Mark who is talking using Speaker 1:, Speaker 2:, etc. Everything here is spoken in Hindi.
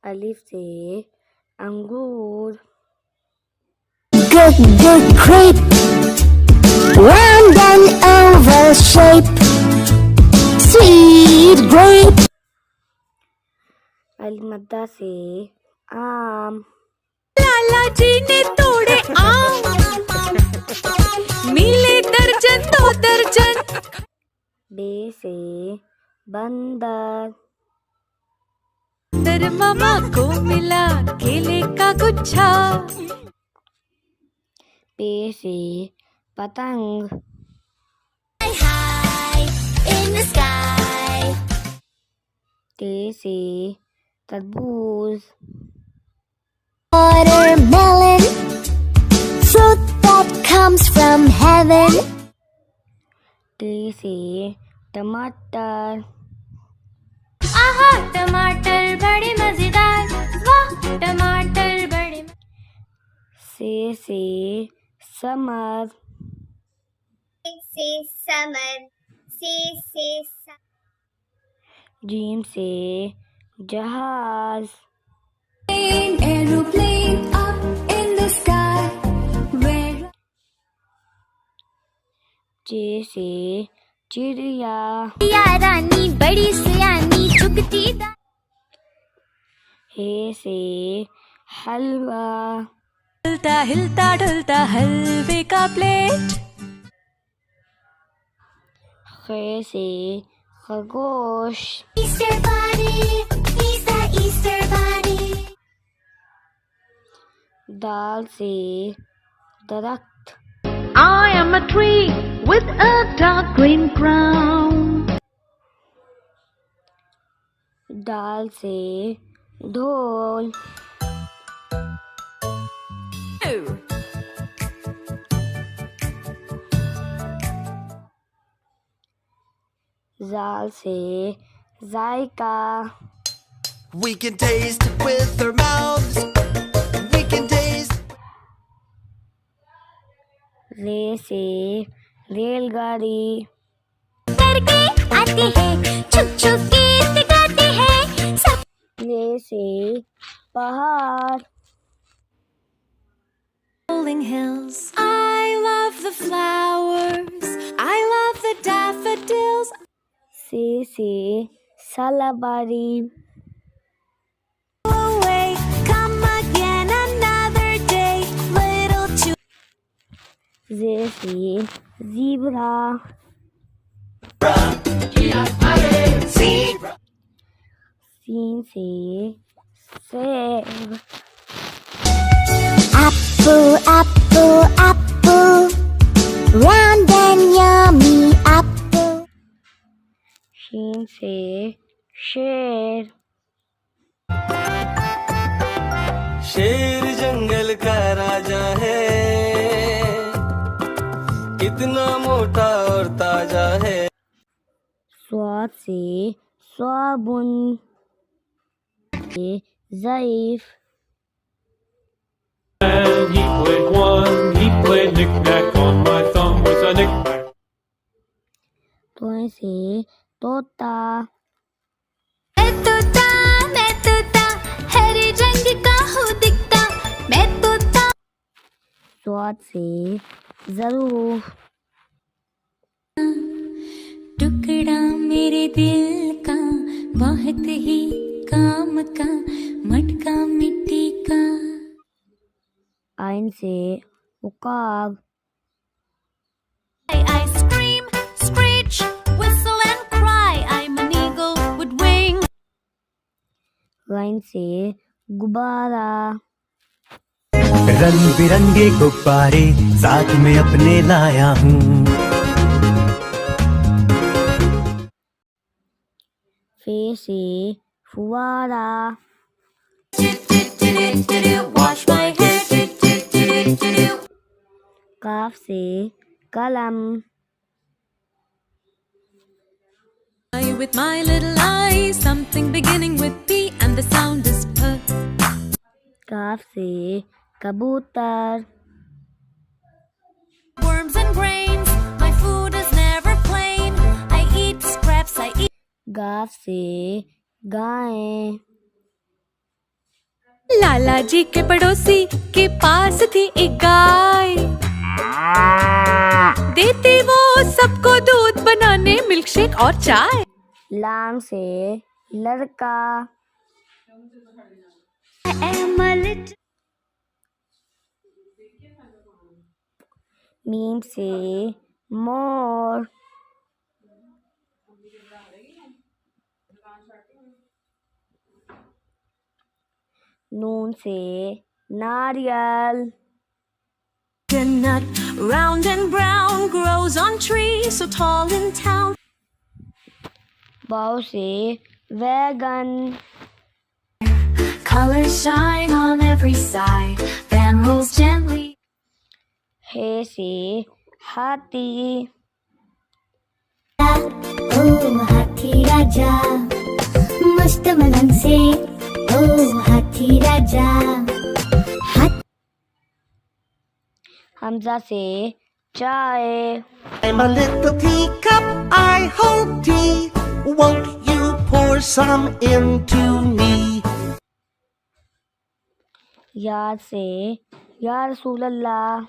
Speaker 1: अलिफ से अंगूर,
Speaker 2: Good, good, great. Round and oval shape. Sweet grape.
Speaker 1: अलमद्दा से आम,
Speaker 3: लाला जी ने तोड़े आम, मिले दर्जन 2 दर्जन।
Speaker 1: बे से बंदर,
Speaker 3: दर मामा को मिला केले का गुच्छा।
Speaker 1: पे से पतंग,
Speaker 2: High in the sky.
Speaker 1: ते से तरबूज,
Speaker 2: Watermelon. Fruit that comes from heaven.
Speaker 1: टे से टमाटर,
Speaker 3: आहा टमाटर बड़े मजेदार, वाह टमाटर बड़े।
Speaker 1: से summer,
Speaker 2: Say summer. Say
Speaker 1: gym से जहाज,
Speaker 3: Aeroplane up in the sky. Where
Speaker 1: चे से चिड़िया,
Speaker 2: या रानी बड़ी सियानी चुगती
Speaker 1: हे से हलवा,
Speaker 3: हिलता हिलता डुलता हलवे का प्लेट।
Speaker 1: खे से खरगोश,
Speaker 2: Easter bunny, he's the Easter bunny.
Speaker 1: दाल से दरख्त,
Speaker 3: I am a tree with a dark green crown.
Speaker 1: दाल से ढोल, जाल से जायका,
Speaker 4: We can taste it with our mouths. We can taste.
Speaker 1: रे से रेलगाड़ी,
Speaker 2: करके आते हैं छुप छुप के दिखाते हैं सब।
Speaker 1: रे से पहाड़,
Speaker 3: Rolling hills. I love the flowers. I love the daffodils.
Speaker 1: से सलाबारी,
Speaker 3: Away, come again another day. Little children.
Speaker 1: जे से ज़ीब्रा, सीन से सेब,
Speaker 2: Apple, apple, apple. Round and yummy apple.
Speaker 1: शीन से शेर,
Speaker 4: शेर जंगल का राजा है, कितना मोटा और ताजा है।
Speaker 1: स्वाद से स्वाबुन, से ज़ईफ,
Speaker 5: And he played one, he played knick-knack on my thumb with a knick-knack.
Speaker 1: तोय से तोता,
Speaker 3: मैं तोता, हरे रंग का हूँ दिखता, मैं तोता।
Speaker 1: स्वाद से ज़रूर,
Speaker 3: टुकड़ा मेरे दिल का, बहुत ही काम का, मटका मिट्टी का।
Speaker 1: आइन से उकाब,
Speaker 3: I scream, screech, whistle and cry. I'm an eagle with wings.
Speaker 1: Again से गुब्बारा,
Speaker 6: रंग बिरंगे गुब्बारे साथ में अपने लाया हूँ।
Speaker 1: फे से फुवारा,
Speaker 3: Wash my hair.
Speaker 1: काफ से कलम,
Speaker 3: With my little eyes, something beginning with P and the sound is P.
Speaker 1: काफ से कबूतर,
Speaker 3: Worms and grains, my food is never plain. I eat scraps, I eat.
Speaker 1: गाफ से गाय,
Speaker 3: लाला जी के पड़ोसी के पास थी एक गाय, देती वो सबको दूध बनाने मिल्कशेक और चाय।
Speaker 1: लाम से लड़का, मीम से मोर, नून से नारियल,
Speaker 3: The nut, round and brown, grows on trees so tall in town.
Speaker 1: वाव से wagon,
Speaker 3: Colors shine on every side, van rolls gently.
Speaker 1: हे से हाथी,
Speaker 2: ओ हाथी राजा, मस्त मलंग से ओ हाथी राजा।
Speaker 1: हमजा से चाय,
Speaker 4: I'm a little teacup, I hold tea. Won't you pour some into me?
Speaker 1: या से या रसूल अल्लाह,